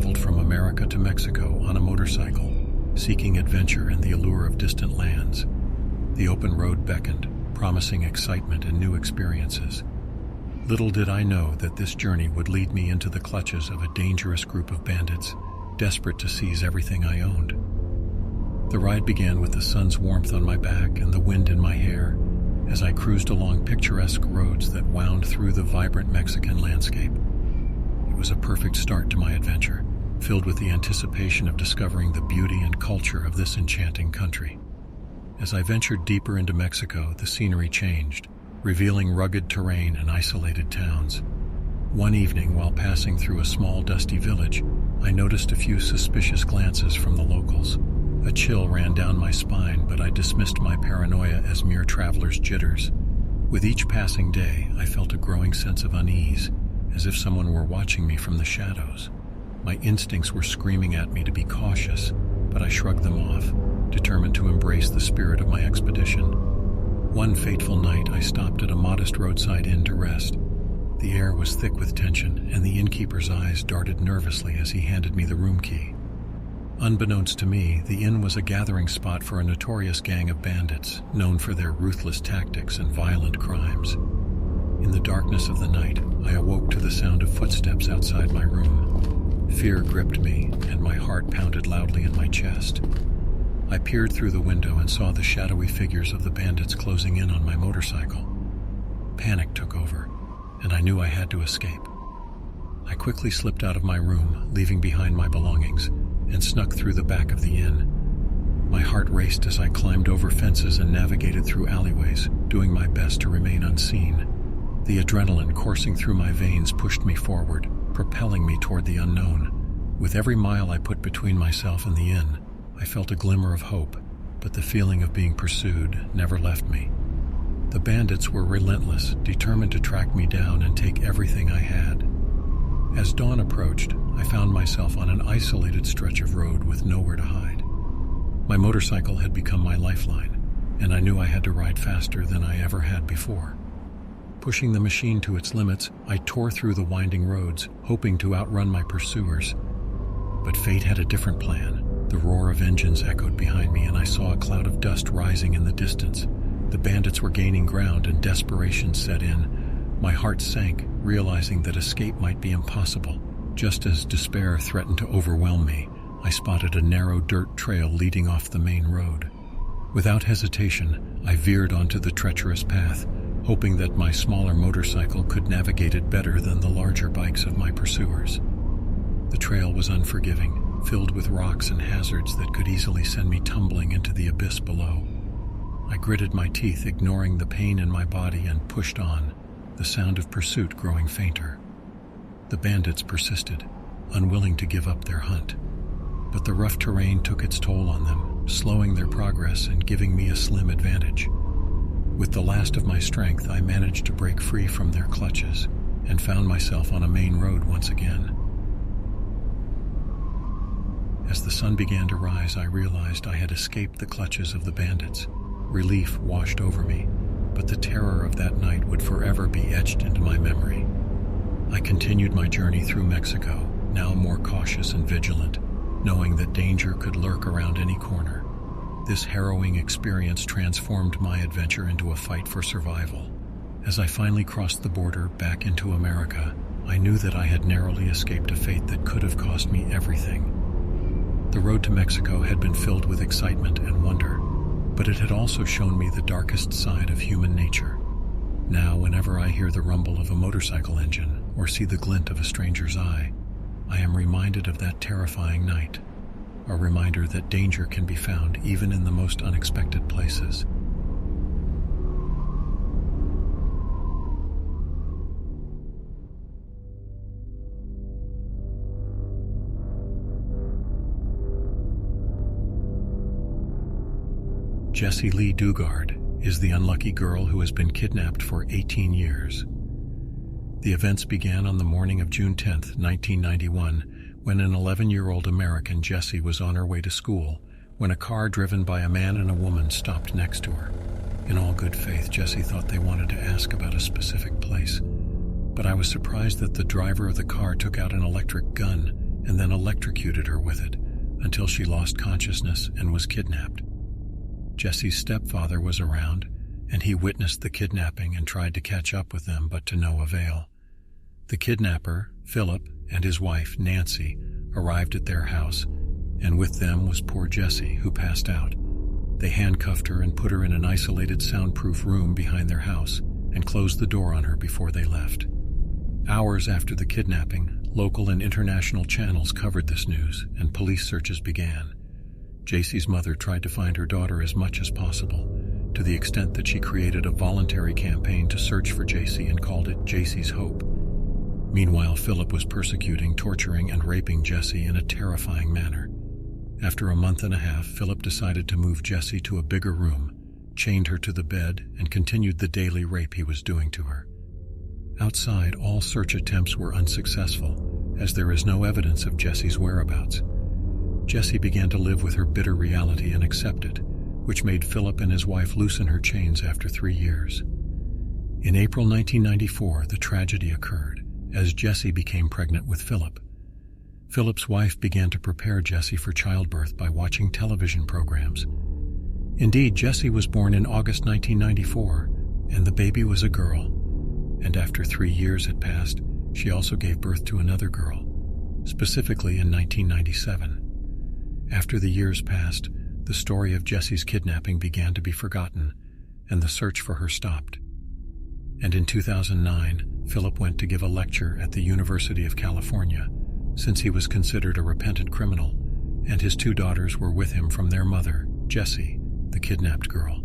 traveled from America to Mexico on a motorcycle, seeking adventure and the allure of distant lands. The open road beckoned, promising excitement and new experiences. Little did I know that this journey would lead me into the clutches of a dangerous group of bandits, desperate to seize everything I owned. The ride began with the sun's warmth on my back and the wind in my hair, as I cruised along picturesque roads that wound through the vibrant Mexican landscape. It was a perfect start to my adventure, filled with the anticipation of discovering the beauty and culture of this enchanting country. As I ventured deeper into Mexico, the scenery changed, revealing rugged terrain and isolated towns. One evening, while passing through a small, dusty village, I noticed a few suspicious glances from the locals. A chill ran down my spine, but I dismissed my paranoia as mere traveler's jitters. With each passing day, I felt a growing sense of unease, as if someone were watching me from the shadows. My instincts were screaming at me to be cautious, but I shrugged them off, determined to embrace the spirit of my expedition. One fateful night, I stopped at a modest roadside inn to rest. The air was thick with tension, and the innkeeper's eyes darted nervously as he handed me the room key. Unbeknownst to me, the inn was a gathering spot for a notorious gang of bandits, known for their ruthless tactics and violent crimes. In the darkness of the night, I awoke to the sound of footsteps outside my room. Fear gripped me, and my heart pounded loudly in my chest. I peered through the window and saw the shadowy figures of the bandits closing in on my motorcycle. Panic took over, and I knew I had to escape. I quickly slipped out of my room, leaving behind my belongings, and snuck through the back of the inn. My heart raced as I climbed over fences and navigated through alleyways, doing my best to remain unseen. The adrenaline coursing through my veins pushed me forward, propelling me toward the unknown. With every mile I put between myself and the inn, I felt a glimmer of hope, but the feeling of being pursued never left me. The bandits were relentless, determined to track me down and take everything I had. As dawn approached, I found myself on an isolated stretch of road with nowhere to hide. My motorcycle had become my lifeline, and I knew I had to ride faster than I ever had before. Pushing the machine to its limits, I tore through the winding roads, hoping to outrun my pursuers. But fate had a different plan. The roar of engines echoed behind me, and I saw a cloud of dust rising in the distance. The bandits were gaining ground, and desperation set in. My heart sank, realizing that escape might be impossible. Just as despair threatened to overwhelm me, I spotted a narrow dirt trail leading off the main road. Without hesitation, I veered onto the treacherous path, hoping that my smaller motorcycle could navigate it better than the larger bikes of my pursuers. The trail was unforgiving, filled with rocks and hazards that could easily send me tumbling into the abyss below. I gritted my teeth, ignoring the pain in my body, and pushed on, the sound of pursuit growing fainter. The bandits persisted, unwilling to give up their hunt. But the rough terrain took its toll on them, slowing their progress and giving me a slim advantage. With the last of my strength, I managed to break free from their clutches and found myself on a main road once again. As the sun began to rise, I realized I had escaped the clutches of the bandits. Relief washed over me, but the terror of that night would forever be etched into my memory. I continued my journey through Mexico, now more cautious and vigilant, knowing that danger could lurk around any corner. This harrowing experience transformed my adventure into a fight for survival. As I finally crossed the border back into America, I knew that I had narrowly escaped a fate that could have cost me everything. The road to Mexico had been filled with excitement and wonder, but it had also shown me the darkest side of human nature. Now, whenever I hear the rumble of a motorcycle engine or see the glint of a stranger's eye, I am reminded of that terrifying night, a reminder that danger can be found even in the most unexpected places. Jessie Lee Dugard is the unlucky girl who has been kidnapped for 18 years. The events began on the morning of June 10, 1991, when an 11-year-old American, Jessie, was on her way to school when a car driven by a man and a woman stopped next to her. In all good faith, Jessie thought they wanted to ask about a specific place, but I was surprised that the driver of the car took out an electric gun and then electrocuted her with it until she lost consciousness and was kidnapped. Jesse's stepfather was around, and he witnessed the kidnapping and tried to catch up with them, but to no avail. The kidnapper, Philip, and his wife, Nancy, arrived at their house, and with them was poor Jessie, who passed out. They handcuffed her and put her in an isolated soundproof room behind their house and closed the door on her before they left. Hours after the kidnapping, local and international channels covered this news, and police searches began. Jesse's mother tried to find her daughter as much as possible, to the extent that she created a voluntary campaign to search for Jessie and called it Jesse's Hope. Meanwhile, Philip was persecuting, torturing, and raping Jessie in a terrifying manner. After a month and a half, Philip decided to move Jessie to a bigger room, chained her to the bed, and continued the daily rape he was doing to her. Outside, all search attempts were unsuccessful, as there is no evidence of Jessie's whereabouts. Jessie began to live with her bitter reality and accept it, which made Philip and his wife loosen her chains after 3 years. In April 1994, the tragedy occurred, as Jessie became pregnant with Philip. Philip's wife began to prepare Jessie for childbirth by watching television programs. Indeed, Jessie was born in August 1994, and the baby was a girl. And after 3 years had passed, she also gave birth to another girl, specifically in 1997. After the years passed, the story of Jessie's kidnapping began to be forgotten, and the search for her stopped. And in 2009, Philip went to give a lecture at the University of California, since he was considered a repentant criminal, and his 2 daughters were with him from their mother, Jessie, the kidnapped girl.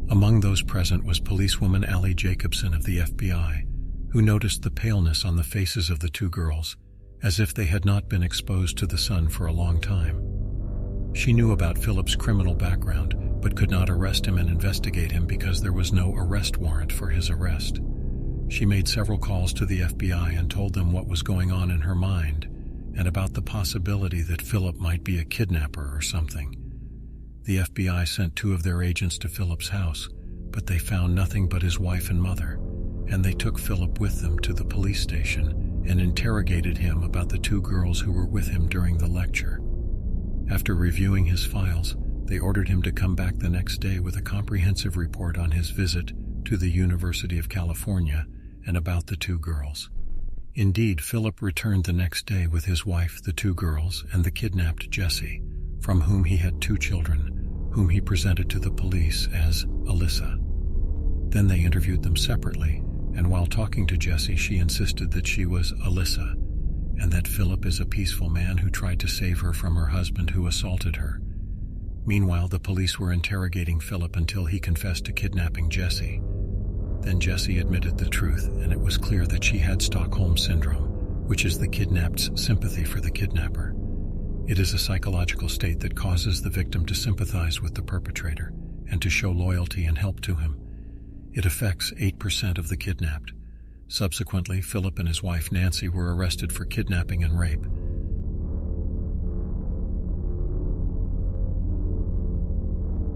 Among those present was policewoman Allie Jacobson of the FBI, who noticed the paleness on the faces of the 2 girls, as if they had not been exposed to the sun for a long time. She knew about Philip's criminal background, but could not arrest him and investigate him because there was no arrest warrant for his arrest. She made several calls to the FBI and told them what was going on in her mind, and about the possibility that Philip might be a kidnapper or something. The FBI sent 2 of their agents to Philip's house, but they found nothing but his wife and mother, and they took Philip with them to the police station and interrogated him about the 2 girls who were with him during the lecture. After reviewing his files, they ordered him to come back the next day with a comprehensive report on his visit to the University of California and about the 2 girls. Indeed, Philip returned the next day with his wife, the 2 girls, and the kidnapped Jessie, from whom he had 2 children, whom he presented to the police as Alyssa. Then they interviewed them separately, and while talking to Jessie, she insisted that she was Alyssa, and that Philip is a peaceful man who tried to save her from her husband who assaulted her. Meanwhile, the police were interrogating Philip until he confessed to kidnapping Jessie. Then Jessie admitted the truth, and it was clear that she had Stockholm Syndrome, which is the kidnapped's sympathy for the kidnapper. It is a psychological state that causes the victim to sympathize with the perpetrator and to show loyalty and help to him. It affects 8% of the kidnapped. Subsequently, Philip and his wife Nancy were arrested for kidnapping and rape,